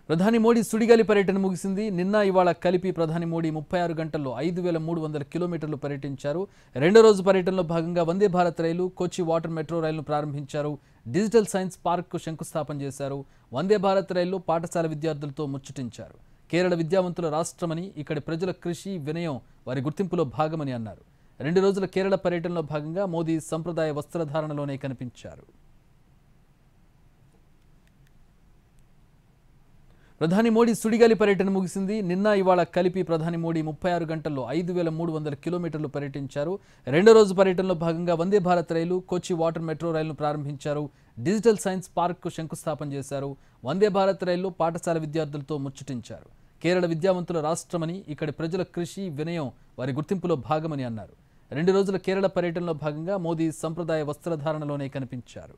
ప్రధాని మోడీ సుడిగాలి పర్యటన ముగిసింది. నిన్న ఇవాళ కలిపి ప్రధాని మోడీ 36 గంటల్లో 5300 కిలోమీటర్లు పర్యటించారు. రెండో రోజు పర్యటనలో భాగంగా వందే భారత్ రైలు, కొచ్చి వాటర్ మెట్రో రైలును ప్రారంభించారు. డిజిటల్ సైన్స్ పార్క్కు శంకుస్థాపన చేశారు. వందే భారత్ రైల్లో పాఠశాల విద్యార్థులతో ముచ్చటించారు. కేరళ విద్యావంతుల రాష్ట్రమని, ఇక్కడి ప్రజల కృషి, వినయం వారి గుర్తింపులో భాగమని అన్నారు. 2 రోజుల కేరళ పర్యటనలో భాగంగా మోదీ సంప్రదాయ వస్త్రధారణలోనే కనిపించారు. ప్రధాని మోడీ సుడిగాలి పర్యటన ముగిసింది. నిన్న ఇవాళ కలిపి ప్రధాని మోడీ 36 గంటల్లో 5300 కిలోమీటర్లు పర్యటించారు. రెండో రోజు పర్యటనలో భాగంగా వందే భారత్ రైలు, కొచ్చి వాటర్ మెట్రో రైలును ప్రారంభించారు. డిజిటల్ సైన్స్ పార్క్కు శంకుస్థాపన చేశారు. వందే భారత్ రైల్లో పాఠశాల విద్యార్థులతో ముచ్చటించారు. కేరళ విద్యావంతుల రాష్ట్రమని, ఇక్కడి ప్రజల కృషి, వినయం వారి గుర్తింపులో భాగమని అన్నారు. 2 రోజుల కేరళ పర్యటనలో భాగంగా మోదీ సంప్రదాయ వస్త్రధారణలోనే కనిపించారు.